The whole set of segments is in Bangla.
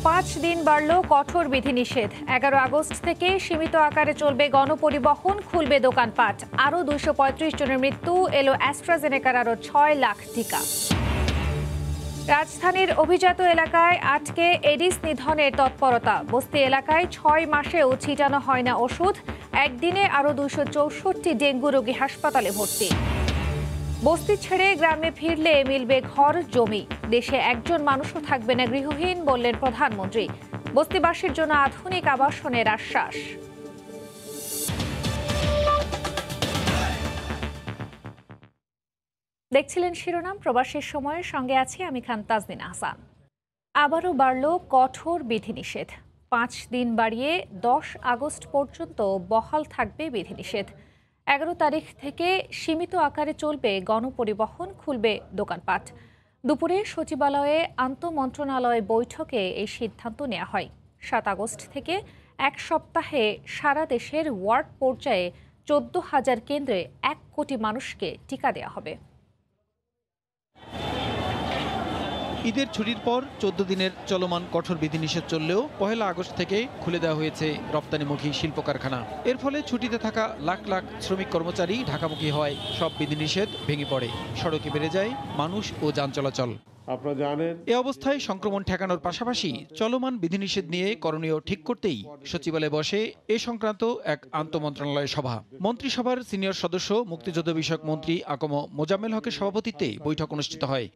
5 দিন বাড়ল কঠোর বিধিনিষেধ। 11 আগস্ট থেকে সীমিত আকারে চলবে গণপরিবহন, খুলবে দোকানপাট। আরও 235 জনের মৃত্যু। এলো অ্যাস্ট্রাজেনেকার আরও 6 লাখ টিকা। রাজধানীর অভিজাত এলাকায় আটকে এডিস নিধনের তৎপরতা। বস্তি এলাকায় 6 মাসেও ছিটানো হয় না ওষুধ। একদিনে আরও 264 ডেঙ্গু রোগী হাসপাতালে ভর্তি। বস্তি ছেড়ে গ্রামে ফিরলে মিলবে ঘর জমি। দেশে একজন মানুষও থাকবে না গৃহহীন, বললেন প্রধানমন্ত্রী। বস্তিবাসীর জন্য আধুনিক আবাসনের আশ্বাস। দেখছিলেন শিরোনাম। প্রবাসীর সময়ের সঙ্গে আছি আমি খান তাজমিন আহসান। আবারও বাড়ল কঠোর বিধিনিষেধ। 5 দিন বাড়িয়ে 10 আগস্ট পর্যন্ত বহাল থাকবে বিধিনিষেধ। 11 তারিখ থেকে সীমিত আকারে চলবে গণপরিবহন, খুলবে দোকানপাট। দুপুরে সচিবালয়ে আন্তঃমন্ত্রণালয় বৈঠকে এই সিদ্ধান্ত নেওয়া হয়। 7 আগস্ট থেকে এক সপ্তাহে সারা দেশের ওয়ার্ড পর্যায়ে 14,000 কেন্দ্রে 1 কোটি মানুষকে টিকা দেওয়া হবে। ঈদের ছুটির পর 14 দিনের চলমান কঠোর বিধিনিষেধ চললেও 1 আগস্ট থেকে খুলে দেওয়া হয়েছে রপ্তানিমুখী শিল্প কারখানা। এর ফলে ছুটিতে থাকা লাখ লাখ শ্রমিক কর্মচারী ঢাকামুখী হওয়ায় সব বিধিনিষেধ ভেঙে পড়ে। সড়কে বেড়ে যায় মানুষ ও যান চলাচল। এ অবস্থায় সংক্রমণ ঠেকানোর পাশাপাশি চলমান বিধিনিষেধ নিয়ে করণীয় ঠিক করতেই সচিবালয়ে বসে এ সংক্রান্ত এক আন্তঃমন্ত্রণালয় সভা। মন্ত্রিসভার সিনিয়র সদস্য মুক্তিযুদ্ধ বিষয়ক মন্ত্রী আকম মোজাম্মেল হকের সভাপতিত্বে বৈঠক অনুষ্ঠিত হয়।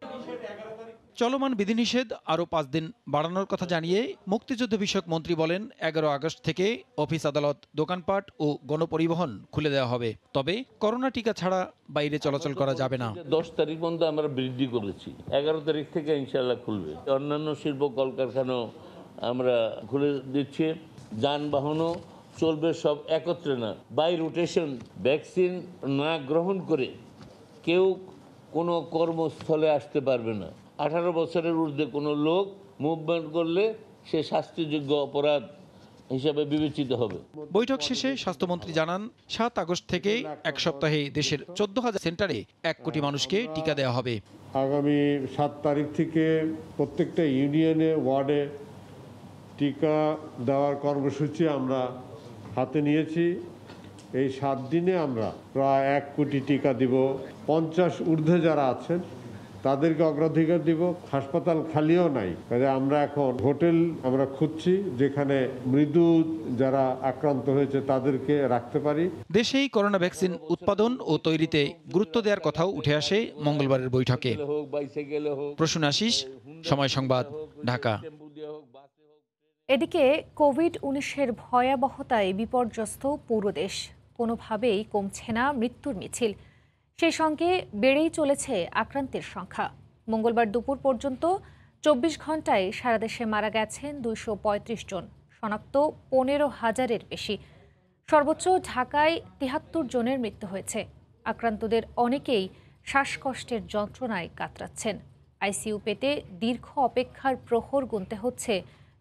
চলমান বিধিনিষেধ আরও 5 দিন বাড়ানোর কথা জানিয়ে মুক্তিযুদ্ধ বিষয়ক মন্ত্রী বলেন, 11 আগস্ট থেকে অফিস আদালত, দোকানপাট ও গণপরিবহন খুলে দেওয়া হবে। তবে করোনা টিকা ছাড়া বাইরে চলাচল করা যাবে না। 10 তারিখ পর্যন্ত আমরা বৃদ্ধি করেছি, 11 তারিখ থেকে ইনশাআল্লাহ খুলবে। অন্যান্য শিল্প কলকারখানাও আমরা খুলে দিচ্ছি। যানবাহনও চলবে সব একত্রে না, বাই রোটেশন। ভ্যাকসিন না গ্রহণ করে কেউ কোনো কর্মস্থলে আসতে পারবে না। 18 বছরের ঊর্ধ্বে কোনো লোক মুভমেন্ট করলে সে শাস্তিযোগ্য অপরাধ হিসাবে বিবেচিত হবে। বৈঠক শেষে স্বাস্থ্যমন্ত্রী জানান, 7 আগস্ট থেকে এক সপ্তাহে দেশের 14,000 সেন্টারে 1 কোটি মানুষকে টিকা দেওয়া হবে। আগামী 7 তারিখ থেকে প্রত্যেকটা ইউনিয়নে, ওয়ার্ডে টিকা দেওয়ার কর্মসূচি আমরা হাতে নিয়েছি। এই 7 দিনে আমরা প্রায় 1 কোটি টিকা দিব। 50 ঊর্ধ্বে যারা আছেন তাদেরকে অগ্রাধিকার দিব। হাসপাতাল খালিও নাই, কাজে আমরা এখন হোটেল আমরা খুঁজছি যেখানে মৃদু যারা আক্রান্ত হয়েছে তাদেরকে রাখতে পারি। দেশেই করোনা ভ্যাকসিন উৎপাদন ও তৈরিতে গুরুত্ব দেওয়ার কথাও উঠে আসে মঙ্গলবারের বৈঠকে। প্রসূন আশিস, সময় সংবাদ, ঢাকা। এদিকে কোভিড-19-এর ভয়াবহতায় বিপর্যস্ত পুরো দেশ। কোনোভাবেই কমছে না মৃত্যুর মিছিল। সেই সঙ্গে বেড়েই চলেছে আক্রান্তের সংখ্যা। মঙ্গলবার দুপুর পর্যন্ত 24 ঘন্টায় সারা দেশে মারা গেছেন 235 জন, শনাক্ত 15,000-এর বেশি। সর্বোচ্চ ঢাকায় 73 জনের মৃত্যু হয়েছে। আক্রান্তদের অনেকেই শ্বাসকষ্টের যন্ত্রণায় কাতরাচ্ছেন। আইসিইউ পেতে দীর্ঘ অপেক্ষার প্রহর গুনতে হচ্ছে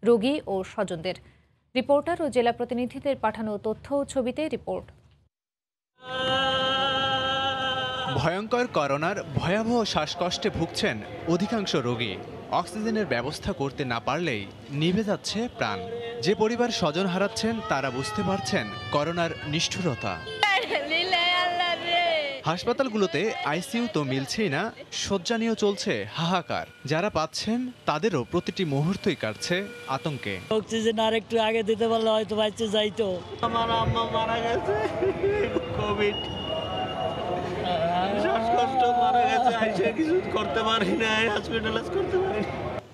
রোগী ও স্বজনদের। রিপোর্টার ও জেলা প্রতিনিধিদের পাঠানো তথ্য ও ছবিতে রিপোর্ট। ভয়ঙ্কর করোনার ভয়াবহ শ্বাসকষ্টে ভুগছেন অধিকাংশ রোগী। অক্সিজেনের ব্যবস্থা করতে না পারলেই নিভে যাচ্ছে প্রাণ। যে পরিবার স্বজন হারাচ্ছেন তারা বুঝতে পারছেন করোনার নিষ্ঠুরতা। হাসপাতালগুলোতে আইসিইউ তো মিলছেই না, শয্যা নিয়েও চলছে হাহাকার। যারা পাচ্ছেন তাদেরও প্রতিটি মুহূর্তই কাটছে আতঙ্কে। অক্সিজেন আর একটু আগে দিতে পারলে হয়তো বাঁচতে যাইতো। আমার আম্মা মারা গেছে কোভিড, শ্বাসকষ্ট, মারা গেছে, আইসে কিছু করতে পারি না, হসপিটালাইজ করতে পারি না।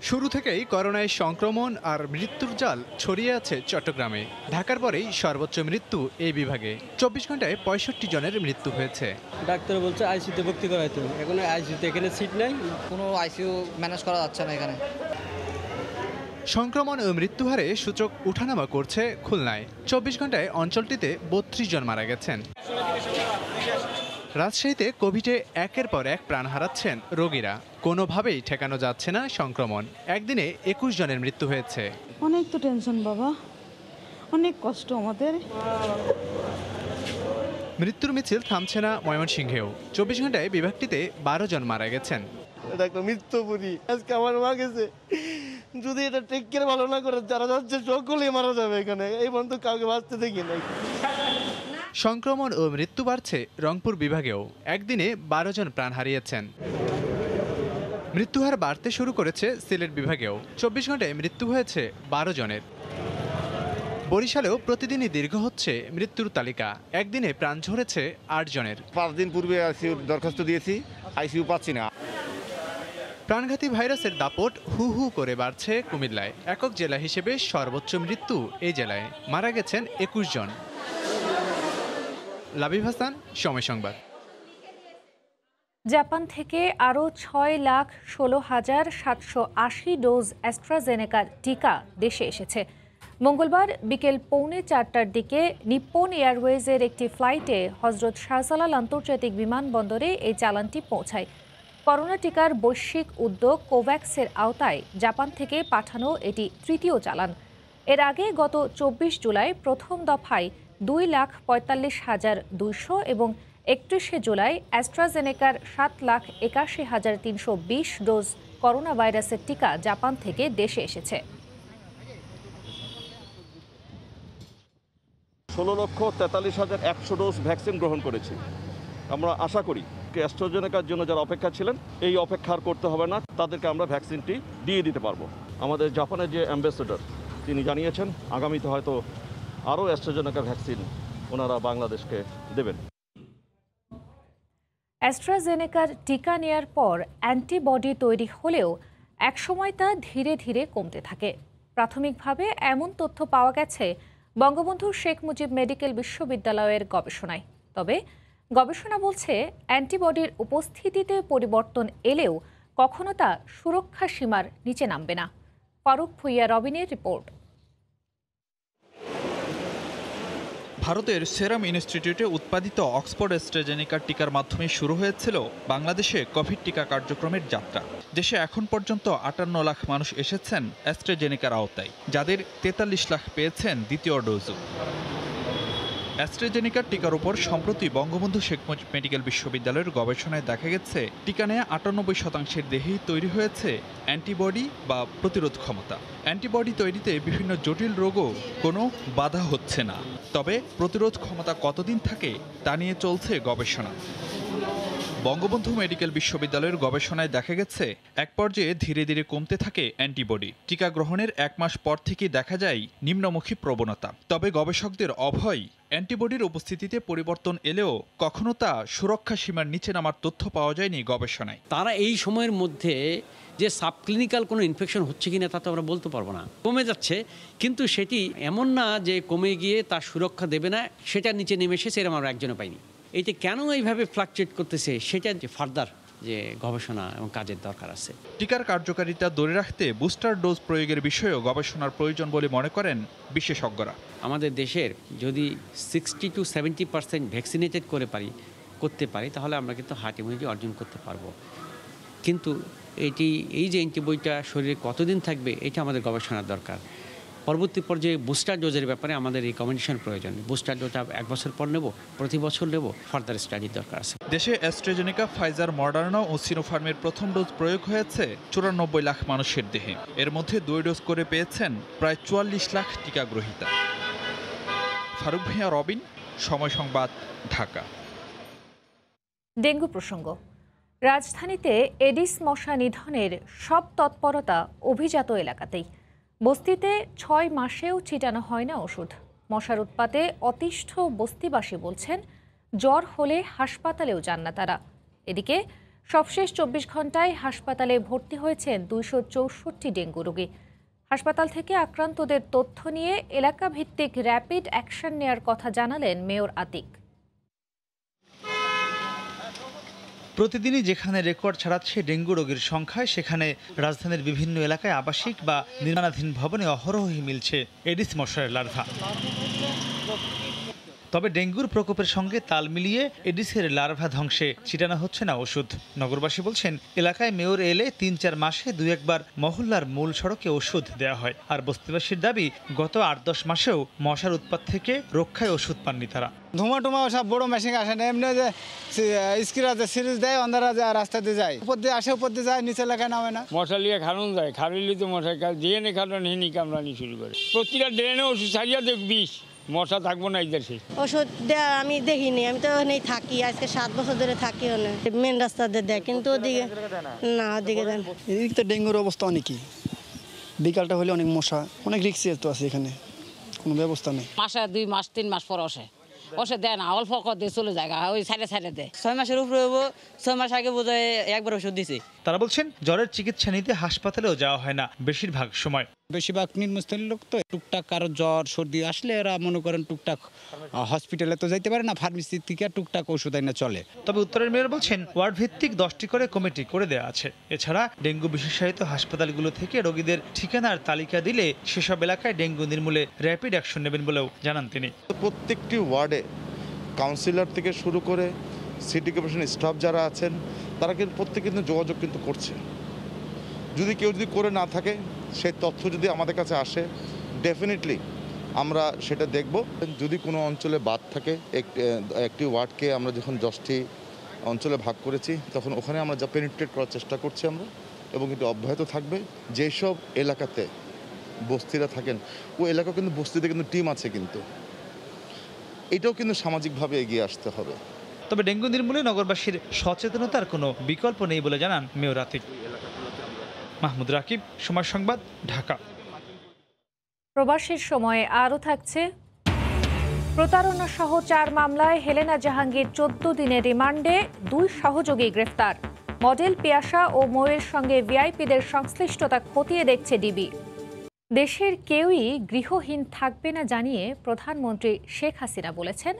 শুরু থেকেই করোনায় সংক্রমণ আর মৃত্যুর জাল ছড়িয়ে আছে চট্টগ্রামে। ঢাকার পরেই সর্বোচ্চ মৃত্যু এই বিভাগে। 24 ঘন্টায় 65 জনের মৃত্যু হয়েছে। ডাক্তার বলছে আইসিইউতে ভর্তি করাইতে, এখন আইসিইউতে এখানে সিট নাই, কোনো আইসিইউ ম্যানেজ করা যাচ্ছে না এখানে। সংক্রমণ ও মৃত্যুহারে সূচক উঠানামা করছে খুলনায়। 24 ঘন্টায় অঞ্চলটিতে 32 জন মারা গেছেন। রাজশাহীতে কোভিডে একের পর এক প্রাণ হারাচ্ছেন রোগীরা। কোনোভাবেই ঠেকানো যাচ্ছে না সংক্রমণ। একদিনে 21 জনের মৃত্যু হয়েছে। অনেক তো টেনশন বাবা, অনেক কষ্ট আমাদের। মৃত্যুর মিছিল থামছে না ময়মনসিংহেও। 24 ঘন্টায় বিভাগটিতে 12 জন মারা গেছেন। মৃত্যুপুরী আজকে আমার মা গেছে, যদি এটা টেক কেয়ার ভালো না করে যারা যাচ্ছে সকলেই মারা যাবে এখানে, এই পর্যন্ত কাউকে বাঁচতে দেখি নাই। সংক্রমণ ও মৃত্যু বাড়ছে রংপুর বিভাগেও। একদিনে 12 জন প্রাণ হারিয়েছেন। মৃত্যুহার বাড়তে শুরু করেছে সিলেট বিভাগেও। 24 ঘন্টায় মৃত্যু হয়েছে 12 জনের। বরিশালেও প্রতিদিনই দীর্ঘ হচ্ছে মৃত্যুর তালিকা। একদিনে প্রাণ ঝরেছে 8 জনের। 5 দিন পূর্বে আইসিইউ দরখাস্ত দিয়েছি, আইসিইউ পাচ্ছি না। প্রাণঘাতী ভাইরাসের দাপট হু হু করে বাড়ছে কুমিল্লায়। একক জেলা হিসেবে সর্বোচ্চ মৃত্যু এই জেলায়। মারা গেছেন 21 জন। লাবিব হাসান, সময় সংবাদ। জাপান থেকে আরও 6,16,780 ডোজ অ্যাস্ট্রাজেনেকার টিকা দেশে এসেছে। মঙ্গলবার বিকেল 3:45টার দিকে নিপ্পন এয়ারওয়েজের একটি ফ্লাইটে হজরত শাহজালাল আন্তর্জাতিক বিমানবন্দরে এই চালানটি পৌঁছায়। করোনা টিকার বৈশ্বিক উদ্যোগ কোভ্যাক্সের আওতায় জাপান থেকে পাঠানো এটি তৃতীয় চালান। এর আগে গত 24 জুলাই প্রথম দফায় 2,45,200 এবং 31শে জুলাই অ্যাস্ট্রাজেনেকার 7,81,320 ডোজ করোনা ভাইরাসের টিকা জাপান থেকে দেশে এসেছে। 16,43,100 ডোজ ভ্যাকসিন গ্রহণ করেছি। আমরা আশা করি অ্যাস্ট্রাজেনেকার জন্য যারা অপেক্ষা ছিলেন এই অপেক্ষার করতে হবে না, তাদেরকে আমরা ভ্যাকসিনটি দিয়ে দিতে পারবো। আমাদের জাপানের যে অ্যাম্বাসেডর তিনি জানিয়েছেন আগামীতে হয়তো আরও অ্যাস্ট্রাজেনেকা ভ্যাকসিন ওনারা বাংলাদেশকে দেবেন। অ্যাস্ট্রাজেনেকার টিকা নেয়ার পর অ্যান্টিবডি তৈরি হলেও একসময় তা ধীরে ধীরে কমতে থাকে। প্রাথমিকভাবে এমন তথ্য পাওয়া গেছে বঙ্গবন্ধু শেখ মুজিব মেডিকেল বিশ্ববিদ্যালয়ের গবেষণায়। তবে গবেষণা বলছে অ্যান্টিবডির উপস্থিতিতে পরিবর্তন এলেও কখনো তা সুরক্ষা সীমার নিচে নামবে না। ফারুক ভুইয়া রবিনের রিপোর্ট। ভারতের সেরাম ইনস্টিটিউটে উৎপাদিত অক্সফোর্ড অ্যাস্ট্রাজেনেকার টিকার মাধ্যমে শুরু হয়েছিল বাংলাদেশে কোভিড টিকা কার্যক্রমের যাত্রা। দেশে এখন পর্যন্ত 58 লাখ মানুষ এসেছেন অ্যাস্ট্রাজেনেকার আওতায়, যাদের 43 লাখ পেয়েছেন দ্বিতীয় ডোজও। অ্যাস্ট্রাজেনেকার টিকার উপর সম্প্রতি বঙ্গবন্ধু শেখ মুজিব মেডিকেল বিশ্ববিদ্যালয়ের গবেষণায় দেখা গেছে টিকা নেয়া 98% দেহেই তৈরি হয়েছে অ্যান্টিবডি বা প্রতিরোধ ক্ষমতা। অ্যান্টিবডি তৈরিতে বিভিন্ন জটিল রোগও কোনো বাধা হচ্ছে না। তবে প্রতিরোধ ক্ষমতা কতদিন থাকে তা নিয়ে চলছে গবেষণা। বঙ্গবন্ধু মেডিকেল বিশ্ববিদ্যালয়ের গবেষণায় দেখা গেছে এক পর্যায়ে ধীরে ধীরে কমতে থাকে অ্যান্টিবডি। টিকা গ্রহণের 1 মাস পর থেকেই দেখা যায় নিম্নমুখী প্রবণতা। তবে গবেষকদের অভয়, অ্যান্টিবডির উপস্থিতিতে পরিবর্তন এলেও কখনো তা সুরক্ষা সীমার নিচে নামার তথ্য পাওয়া যায়নি গবেষণায়। তারা এই সময়ের মধ্যে যে সাবক্লিনিক্যাল কোনো ইনফেকশন হচ্ছে কিনা তা তো আমরা বলতে পারবো না। কমে যাচ্ছে, কিন্তু সেটি এমন না যে কমে গিয়ে তার সুরক্ষা দেবে না, সেটা নিচে নেমে এসেছে এরকম আমরা একজনও পাইনি। এইটা কেন এইভাবে ফ্লাকচুয়েট করতেছে সেটা যে ফার্দার যে গবেষণা এবং কাজের দরকার আছে। টিকার কার্যকারিতা ধরে রাখতে বুস্টার ডোজ প্রয়োগের বিষয়েও গবেষণার প্রয়োজন বলে মনে করেন বিশেষজ্ঞরা। আমাদের দেশের যদি 60 to 70% ভ্যাকসিনেটেড করতে পারি তাহলে আমরা কিন্তু হার্ট ইমিউনিটি অর্জন করতে পারবো। কিন্তু এই যে অ্যান্টিবডিটা শরীরে কতদিন থাকবে এটা আমাদের গবেষণার দরকার। পরবর্তী পর্যায়ে বুস্টার ডোজের ব্যাপারে আমাদের রিকমেন্ডেশন প্রয়োজন। বুস্টার ডোজটা 1 বছর পর নেব, প্রতি বছর নেব, ফার্দার স্টাডির দরকার আছে। দেশে অ্যাস্ট্রাজেনেকা, ফাইজার, মডার্না ও সিনোফার্মের প্রথম ডোজ প্রয়োগ হয়েছে 94 লাখ মানুষের দেহে। এর মধ্যে 2 ডোজ করে পেয়েছেন প্রায় 44 লাখ টিকা গ্রহীতা। ফারুক ভুঁইয়া, রবিন, সময় সংবাদ, ঢাকা। ডেঙ্গু প্রসঙ্গ। রাজধানীতে এডিস মশা নিধনের সব তৎপরতা অভিজাত এলাকাতেই। বস্তিতে 6 মাসেও ছিটানো হয় না ওষুধ। মশার উৎপাতে অতিষ্ঠ বস্তিবাসী বলছেন জ্বর হলে হাসপাতালেও যান না তারা। এদিকে সবশেষ 24 ঘন্টায় হাসপাতালে ভর্তি হয়েছেন 264 ডেঙ্গু রোগী। হাসপাতাল থেকে আক্রান্তদের তথ্য নিয়ে এলাকা ভিত্তিক র্যাপিড অ্যাকশন নেয়ার কথা জানালেন মেয়র আতিক। প্রতিদিনই যেখানে রেকর্ড ছাড়াচ্ছে ডেঙ্গু রোগীর সংখ্যায়, সেখানে রাজধানীর বিভিন্ন এলাকায় আবাসিক বা নির্মাণাধীন ভবনে অহরহই মিলছে এডিস মশার লার্ভা। তবে ডেঙ্গুর প্রকোপের সঙ্গে তাল মিলিয়ে এডিসের লার্ভা ধ্বংসে ছিটানো হচ্ছে না ওষুধ। নগরবাসী বলছেন, এলাকায় মেয়র এলে ৩-৪ মাসে ২-১ মহল্লার মূল সড়কে ওষুধ দেওয়া হয়। আর বস্তিবাসীর দাবি, গত ৮-১০ মাসেও মশার উৎপাত থেকে রক্ষায় ওষুধ পাননি তারা। ধোঁয়া টোমা সব বড় মেশিন আসে না, এমনি যে স্ক্রিনে সিরিজ দেয়, অন্ধারা যায়, রাস্তা দিয়ে যায়, উপর দিয়ে আসে, উপর দিয়ে যায়, নিচে এলাকায় নামে না। মশা লিয়ে খারুন যায়, খারুলি তো মশা ড্রেনে খারুন হিনি কামড়ানি শুরু করে। প্রতিটা ড্রেনে ওষুধ ছাড়িয়া দেখ বিষ, মশা থাকবো না এই দেশে। ওষুধ দেয় আমি দেখিনি, আমি তো ওখানেই থাকি, আজকে 7 বছর ধরে থাকি ওখানে। মেন রাস্তাতে দেয়, কিন্তু ওদিকে না, ওদিকে দেন। এদিকে তো ডেঙ্গুর অবস্থা অনেকই, বিকালটা হলে অনেক মশা, অনেক রিক্সি তো আছে এখানে, কোনো ব্যবস্থা নেই। মাসে 2 মাস 3 মাস পর ওষে দেয় না, অল্প দিয়ে চলে যায়, ওই সাইডে দেয়। 6 মাসের উপরে হবো, 6 মাস আগে বোধহয় একবার ওষুধ দিছে। তারা বলছেন, জ্বরের চিকিৎসা নিতে হাসপাতালেও যাওয়া হয় না বেশিরভাগ সময়। বেশিরভাগ নিম্নস্থলীয় লোক তো, টুকটাক কারো জ্বর সর্দি আসলে এরা মনে করেন টুকটাক হসপিটালে তো যাইতে পারে না, ফার্মেসি থেকে টুকটাক ওষুধ আইনা চলে। তবে উত্তরের মেয়র বলছেন, ওয়ার্ড ভিত্তিক 10টি করে কমিটি করে দেওয়া আছে। এছাড়া ডেঙ্গু বিশেষায়িত হাসপাতালগুলো থেকে রোগীদের ঠিকানার তালিকা দিলে সেসব এলাকায় ডেঙ্গু নির্মূলে র্যাপিড অ্যাকশন নেবেন বলেও জানান তিনি। প্রত্যেকটি ওয়ার্ডে কাউন্সিলর থেকে শুরু করে সিটি কর্পোরেশন স্টাফ যারা আছেন, তারা কিন্তু প্রত্যেকে কিন্তু যোগাযোগ কিন্তু করছে। যদি কেউ করে না থাকে, সেই তথ্য যদি আমাদের কাছে আসে, ডেফিনেটলি আমরা সেটা দেখব। যদি কোনো অঞ্চলে বাদ থাকে, একটি ওয়ার্ডকে আমরা যখন 10টি অঞ্চলে ভাগ করেছি, তখন ওখানে আমরা যা পেনিট্রেট করার চেষ্টা করছি আমরা, এবং এটি অব্যাহত থাকবে। যেসব এলাকাতে বস্তিরা থাকেন, ওই এলাকা কিন্তু বস্তিতে কিন্তু টিম আছে, কিন্তু এটাও কিন্তু সামাজিকভাবে এগিয়ে আসতে হবে। তবে ডেঙ্গু নির্মূলে নগরবাসীর সচেতনতার কোনো বিকল্প নেই বলে জানান মেয়র আতিক। মাহমুদ রাকিব, সময় সংবাদ, ঢাকা। প্রবাসীর সময়ে আরও থাকছে, প্রতারণা সহ 4 মামলায় হেলেনা জাহাঙ্গীর 14 দিনের রিমান্ডে, 2 সহযোগী গ্রেফতার। মডেল পিয়াসা ও ময়ের সঙ্গে ভিআইপিদের সংশ্লিষ্টতা খতিয়ে দেখছে ডিবি। দেশের কেউই গৃহহীন থাকবে না জানিয়ে প্রধানমন্ত্রী শেখ হাসিনা বলেছেন,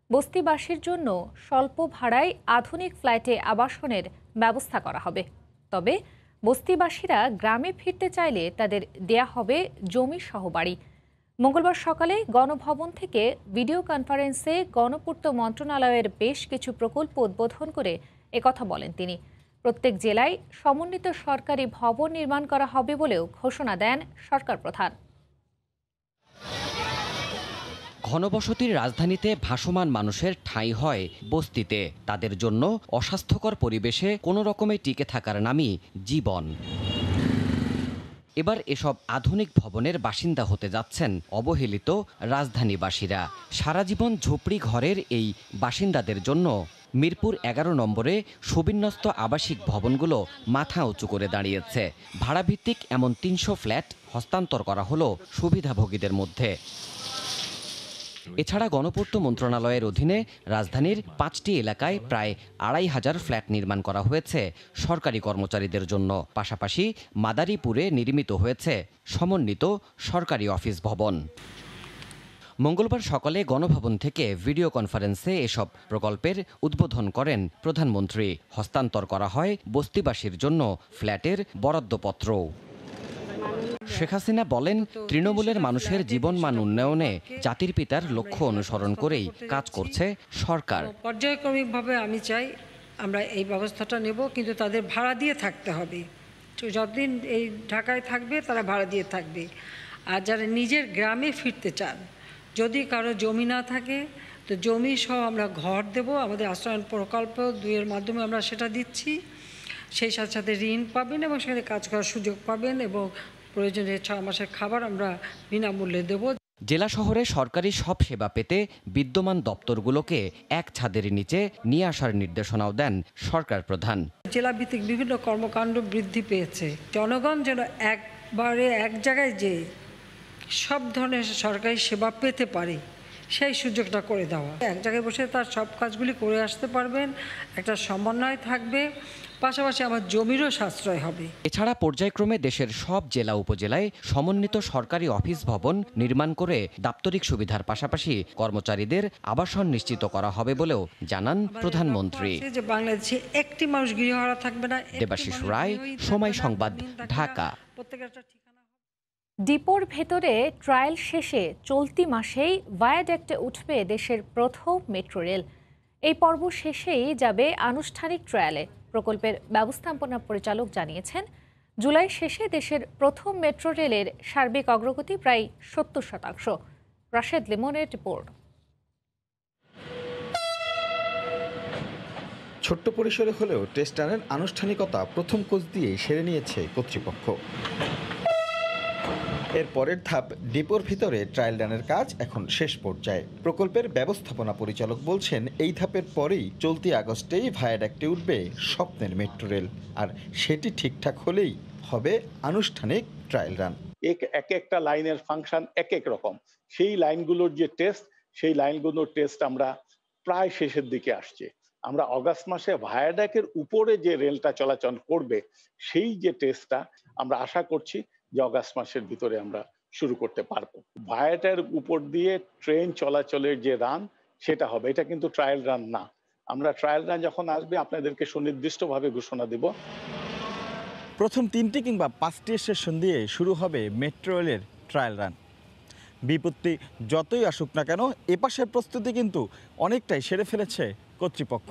বস্তিবাসীর জন্য স্বল্প ভাড়ায় আধুনিক ফ্ল্যাটে আবাসনের ব্যবস্থা করা হবে। তবে বস্তিবাসীরা গ্রামে ফিরতে চাইলে তাদের দেয়া হবে জমি সহ বাড়ি। মঙ্গলবার সকালে গণভবন থেকে ভিডিও কনফারেন্সে গণপূর্ত মন্ত্রণালয়ের বেশ কিছু প্রকল্প উদ্বোধন করে একথা বলেন তিনি। প্রত্যেক জেলায় সমন্বিত সরকারি ভবন নির্মাণ করা হবে বলেও ঘোষণা দেন সরকার প্রধান। ঘনবসতির রাজধানীতে ভাসমান মানুষের ঠাঁই হয় বস্তিতে। তাদের জন্য অস্বাস্থ্যকর পরিবেশে কোনো রকমে টিকে থাকার নামই জীবন। এবার এসব আধুনিক ভবনের বাসিন্দা হতে যাচ্ছেন অবহেলিত রাজধানীবাসীরা। সারা জীবন ঝুপড়ি ঘরের এই বাসিন্দাদের জন্য মিরপুর 11 নম্বরে সুবিন্যস্ত আবাসিক ভবনগুলো মাথা উঁচু করে দাঁড়িয়েছে। ভাড়াভিত্তিক এমন 300 ফ্ল্যাট হস্তান্তর করা হলো সুবিধাভোগীদের মধ্যে। এছাড়া গণপূর্ত মন্ত্রণালয়ের অধীনে রাজধানীর 5টি এলাকায় প্রায় 2500 ফ্ল্যাট নির্মাণ করা হয়েছে সরকারি কর্মচারীদের জন্য। পাশাপাশি মাদারীপুরে নির্মিত হয়েছে সমন্বিত সরকারি অফিস ভবন। মঙ্গলবার সকালে গণভবন থেকে ভিডিও কনফারেন্সে এসব প্রকল্পের উদ্বোধন করেন প্রধানমন্ত্রী। হস্তান্তর করা হয় বস্তিবাসীর জন্য ফ্ল্যাটের বরাদ্দপত্র। শেখ হাসিনা বলেন, তৃণমূলের মানুষের জীবনমান উন্নয়নে জাতির পিতার লক্ষ্য অনুসরণ করেই কাজ করছে সরকার। পর্যায়ক্রমিকভাবে আমি চাই আমরা এই ব্যবস্থাটা নেব, কিন্তু তাদের ভাড়া দিয়ে থাকতে হবে। যতদিন এই ঢাকায় থাকবে তারা ভাড়া দিয়ে থাকবে। আর যারা নিজের গ্রামে ফিরতে চান, যদি কারো জমি না থাকে তো জমি সহ আমরা ঘর দেব। আমাদের আশ্রয়ণ প্রকল্প 2-এর মাধ্যমে আমরা সেটা দিচ্ছি। সেই সাথে সাথে ঋণ পাবেন এবং সেখানে কাজ করার সুযোগ পাবেন, এবং প্রয়োজনে 6 মাসের খাবার আমরা বিনামূল্যে দেব। জেলা শহরে সরকারি সব সেবা পেতে বিদ্যমান দপ্তরগুলোকে এক ছাদের নিচে নিয়ে আসার নির্দেশনাও দেন সরকার প্রধান। জেলা ভিত্তিক বিভিন্ন কর্মকাণ্ড বৃদ্ধি পেয়েছে। জনগণ যেন একবারে এক জায়গায় যে সব ধরনের সরকারি সেবা পেতে পারে, সেই সুযোগটা করে দেওয়া। এক জায়গায় বসে তার সব কাজগুলি করে আসতে পারবেন, একটা সমন্বয় থাকবে, পাশাপাশি আমার জমিরও সাশ্রয় হবে। এছাড়া পর্যায়ক্রমে দেশের সব জেলা উপজেলায় সমন্বিত সরকারি অফিস ভবন নির্মাণ করে দাপ্তরিক সুবিধার পাশাপাশি কর্মচারীদের আবাসন নিশ্চিত করা হবে বলেও জানান প্রধানমন্ত্রী। যে বাংলাদেশে একটি মানুষ গৃহহারা থাকবে না। দেবাশিস রায়, সময় সংবাদ, ঢাকা। ডিপোর ভেতরে ট্রায়াল শেষে চলতি মাসেই ভায়াডাক্টে উঠবে দেশের প্রথম মেট্রো রেল। এই পর্ব শেষেই যাবে আনুষ্ঠানিক ট্রায়ালে। প্রকল্পের ব্যবস্থাপনা পরিচালক জানিয়েছেন, জুলাই শেষে দেশের প্রথম মেট্রো রেলের সার্বিক অগ্রগতি প্রায় ৭০%। রাশেদ লিমনের রিপোর্ট। ছোট্ট পরিসরে হলেও টেস্ট রানের আনুষ্ঠানিকতা প্রথম কোচ দিয়েই সেরে নিয়েছে কর্তৃপক্ষ। এর পরের ধাপ ডিপোর ভিতরে ট্রায়াল রানের কাজ এখন শেষ পর্যায়ে। প্রকল্পের ব্যবস্থাপনা পরিচালক বলছেন, এই ধাপের পরেই চলতি আগস্টেই ভায়াডাক্টে উঠবে স্বপ্নের মেট্রো রেল, আর সেটি ঠিকঠাক হলেই হবে আনুষ্ঠানিক ট্রায়াল রান। এক একটা লাইনের ফাংশন এক এক রকম, সেই লাইনগুলোর যে টেস্ট, সেই লাইনগুলোর টেস্ট আমরা প্রায় শেষের দিকে আসছে। আমরা অগাস্ট মাসে ভায়াডাকের উপরে যে রেলটা চলাচল করবে সেই যে টেস্টটা আমরা আশা করছি যে অগাস্ট মাসের ভিতরে আমরা শুরু করতে পারবো। ভায়াডাকের উপর দিয়ে ট্রেন চলাচলের যে রান সেটা হবে, এটা কিন্তু ট্রায়াল রান না। আমরা ট্রায়াল রান যখন আসবে আপনাদেরকে সুনির্দিষ্টভাবে ঘোষণা দেব। প্রথম 3টি কিংবা 5টি স্টেশন দিয়ে শুরু হবে মেট্রো রেলের ট্রায়াল রান। বিপত্তি যতই আসুক না কেন, এপাশের প্রস্তুতি কিন্তু অনেকটাই সেরে ফেলেছে কর্তৃপক্ষ।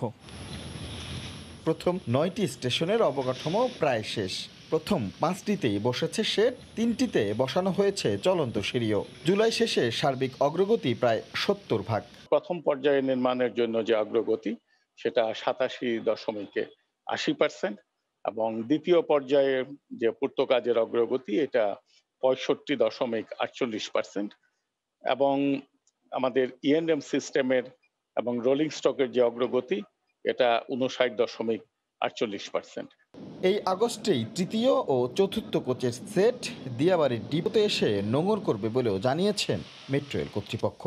প্রথম 9টি স্টেশনের অবকাঠামো প্রায় শেষ। প্রথম 5টিতেই বসেছে শেড, 3টিতে বসানো হয়েছে চলন্ত সিঁড়িও। জুলাই শেষে সার্বিক অগ্রগতি প্রায় 70%। প্রথম পর্যায়ে নির্মাণের জন্য যে অগ্রগতি সেটা 87.80%, এবং দ্বিতীয় পর্যায়ে যে পূর্ত কাজের অগ্রগতি এটা 65.48%, এবং আমাদের ইএনএম সিস্টেমের এবং রোলিং স্টকের যে অগ্রগতি এটা 59.48%। এই আগস্টেই তৃতীয় ও চতুর্থ কোচের সেট দিয়াবাড়ির ডিপোতে এসে নোঙর করবে বলেও জানিয়েছেন মেট্রো রেল কর্তৃপক্ষ।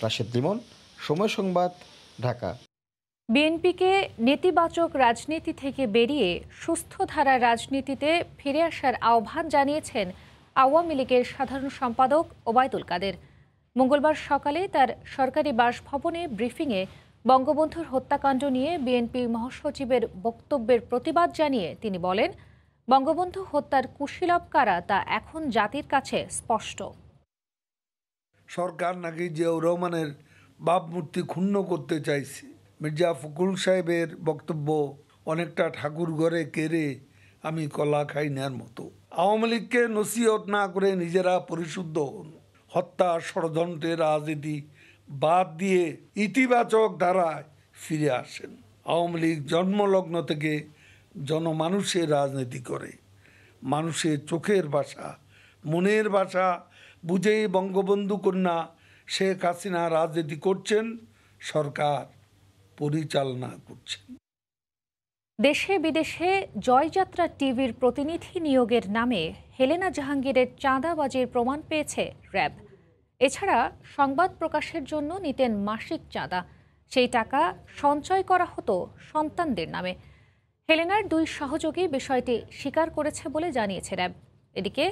রাশেদ লিমন, সময় সংবাদ, ঢাকা। বিএনপিকে নেতিবাচক রাজনীতি থেকে বেরিয়ে সুস্থ ধারার রাজনীতিতে ফিরে আসার আহ্বান জানিয়েছেন আওয়ামী লীগের সাধারণ সম্পাদক ওবায়দুল কাদের। মঙ্গলবার সকালে তার সরকারি বাসভবনে ব্রিফিংয়ে বঙ্গবন্ধুর হত্যাকাণ্ড নিয়ে বিএনপি মহাসচিবের বক্তব্যের প্রতিবাদ জানিয়ে তিনি বলেন, বঙ্গবন্ধু হত্যার কুশীলব কারা তা এখন জাতির কাছে স্পষ্ট। সরকার নাকি জিয়াউর রহমানের ভাবমূর্তি ক্ষুণ্ণ করতে চাইছে। মির্জা ফখরুল সাহেবের বক্তব্য অনেকটা ঠাকুর ঘরে কেড়ে আমি কলা খাই নেয়ার মতো। আওয়ামী লীগকে নসিহত না করে নিজেরা পরিশুদ্ধ হন, হত্যা ষড়যন্ত্রের রাজনীতি বাদ দিয়ে ইতিবাচক ধারায় ফিরে আসেন। আওয়ামী লীগ জন্মলগ্ন থেকে জনমানুষের রাজনীতি করে, মানুষের চোখের ভাষা, মনের ভাষা বুঝেই বঙ্গবন্ধু কন্যা শেখ হাসিনা রাজনীতি করছেন, সরকার পরিচালনা করছেন। দেশে বিদেশে জয়যাত্রা টিভির প্রতিনিধি নিয়োগের নামে হেলেনা জাহাঙ্গীরের চাঁদাবাজির প্রমাণ পেয়েছে র্যাব। এছাড়া সংবাদ প্রকাশের জন্য নিতেন মাসিক চাঁদা, সেই টাকা সঞ্চয় করা হতো সন্তানদের নামে। হেলেনার 2 সহযোগী বিষয়টি স্বীকার করেছে বলে জানিয়েছে র্যাব। এদিকে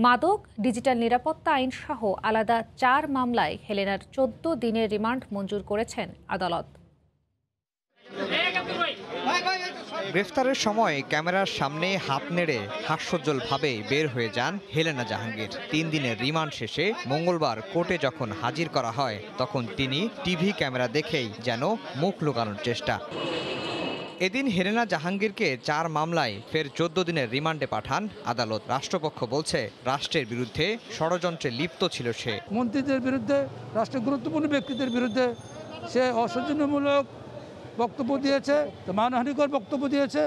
মাদক, ডিজিটাল নিরাপত্তা আইন সহ আলাদা 4 মামলায় হেলেনার 14 দিনের রিমান্ড মঞ্জুর করেছেন আদালত। গ্রেফতারের সময় ক্যামেরার সামনে হাত নেড়ে হাস্যোজ্জ্বলভাবে বের হয়ে যান হেলেনা জাহাঙ্গীর। 3 দিনের রিমান্ড শেষে মঙ্গলবার কোর্টে যখন হাজির করা হয় তখন তিনি টিভি ক্যামেরা দেখেই যেন মুখ লুকানোর চেষ্টা। এদিন হেলেনা জাহাঙ্গীরকে 4 মামলায় ফের 14 দিনের রিমান্ডে পাঠান আদালত। রাষ্ট্রপক্ষ বলছে, রাষ্ট্রের বিরুদ্ধে ষড়যন্ত্রে লিপ্ত ছিল সে। মন্ত্রীদের বিরুদ্ধে, রাষ্ট্রের গুরুত্বপূর্ণ ব্যক্তিদের বিরুদ্ধে সে অসৌজন্যমূলক বক্তব্য দিয়েছে, মানহানিকর বক্তব্য দিয়েছে,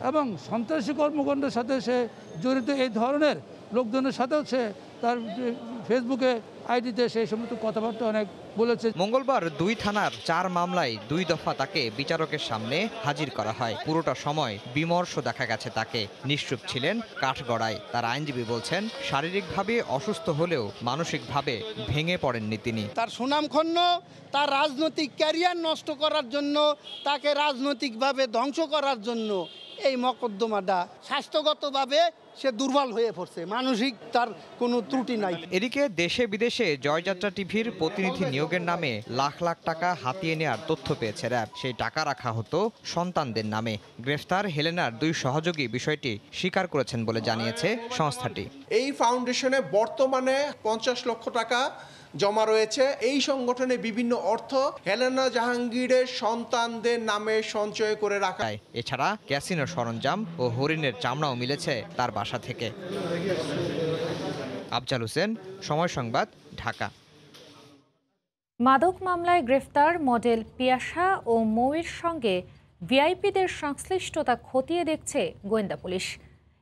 এবং সন্ত্রাসী কর্মকাণ্ডের সাথে সে জড়িত এই ধরনের লোকজনের সাথেও সে তার ফেসবুকে আইডিতে সেই সমস্ত কথাবার্তা অনেক বলেছে। মঙ্গলবার 2 থানার 4 মামলায় 2 দফা তাকে বিচারকের সামনে হাজির করা হয়। পুরোটা সময় বিমর্ষ দেখা গেছে তাকে, নিশ্চুপ ছিলেন কাঠগড়ায়। তার আইনজীবী বলছেন, শারীরিকভাবে অসুস্থ হলেও মানসিকভাবে ভেঙে পড়েননি তিনি। তার সুনাম ক্ষুণ্ণ, তার রাজনৈতিক ক্যারিয়ার নষ্ট করার জন্য, তাকে রাজনৈতিকভাবে ধ্বংস করার জন্য এই মকদ্দমাটা স্বাস্থ্যগতভাবে সে দুর্বল হয়ে পড়ছে, মানসিক তার কোনো ত্রুটি নাই। এদিকে দেশে বিদেশে জয়যাত্রা টিভির প্রতিনিধি নিয়োগের নামে লাখ লাখ টাকা হাতিয়ে নেওয়ার তথ্য পেয়েছে র্যাব। সেই টাকা রাখা হতো সন্তানদের নামে। গ্রেফতার হেলেনার 2 সহযোগী বিষয়টি স্বীকার করেছেন বলে জানিয়েছে সংস্থাটি। এই ফাউন্ডেশনে বর্তমানে 50 লক্ষ টাকা জমা রয়েছে। এই সংগঠনে বিভিন্ন অর্থ হেলেনা জাহাঙ্গীরের সন্তানদের নামে সঞ্চয় করে রাখা। এছাড়া ক্যাসিনোর সরঞ্জাম ও হরিণের চামড়াও মিলেছে তার বাসা থেকে। আফজাল হোসেন, সময় সংবাদ, ঢাকা। মাদক মামলায় গ্রেফতার মডেল পিয়াসা ও মৌয়ের সঙ্গে ভিআইপিদের সংশ্লিষ্টতা খতিয়ে দেখছে গোয়েন্দা পুলিশ।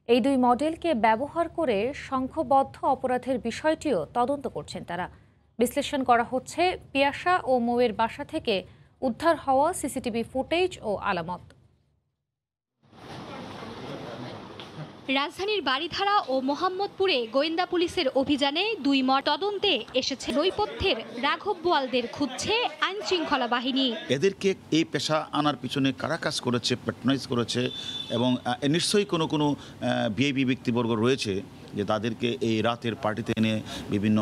এই 2 মডেলকে ব্যবহার করে সংঘবদ্ধ অপরাধের বিষয়টিও তদন্ত করছেন তারা। বিশ্লেষণ করা হচ্ছে পিয়াসা ও মৌয়ের বাসা থেকে উদ্ধার হওয়া সিসিটিভি ফুটেজ ও আলামত। রাজধানীর বারিধারা ও মোহাম্মদপুরে গোয়েন্দা পুলিশের অভিযানে 2 তদন্তে এসেছে নৈপথ্যের রাঘব বোয়ালদের খুঁজছে আইন শৃঙ্খলা বাহিনী। এদেরকে এই পেশা আনার পিছনে কারা কাজ করেছে, প্যাট্রোনাইজ করেছে, এবং নিশ্চয়ই কোনো ভিআইপি ব্যক্তিবর্গ রয়েছে যে তাদেরকে এই রাতের পার্টিতে এনে বিভিন্ন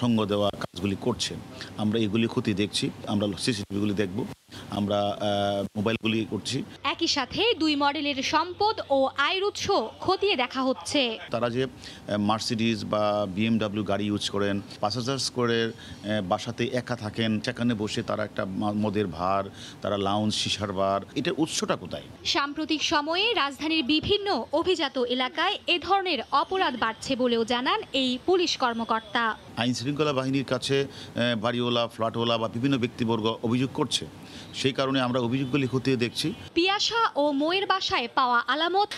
সঙ্গ দেওয়া কাজগুলি করছে। আমরা এগুলি খতিয়ে দেখছি, আমরা সিসিটিভিগুলি দেখব, আমরা মোবাইলগুলি করছি। একই সাথে 2 মডেলের সম্পদ ও আয়ের উৎস খতিয়ে দেখা হচ্ছে। তারা যে মার্সিডিজ বা BMW গাড়ি ইউজ করেন, প্যাসেঞ্জার্স করে বাসাতে একা থাকেন, সেখানে বসে তারা একটা মদের ভার, তারা লাউঞ্জ, শিশার বার, এটার উৎসটা কোথায়? সাম্প্রতিক সময়ে রাজধানীর বিভিন্ন অভিজাত এলাকায় এ ধরনের অপরাধ বাড়ছে বলেও জানান এই পুলিশ কর্মকর্তা। আইন শৃঙ্খলা বাহিনীর কাছে বাড়িওয়ালা, ফ্ল্যাটওয়ালা বা বিভিন্ন ব্যক্তিবর্গ অভিযোগ করছে, সেই কারণে আমরা অভিযোগগুলি খতিয়ে দেখছি। পিয়াসা ও মৌয়ের বাসায় পাওয়া আলামত।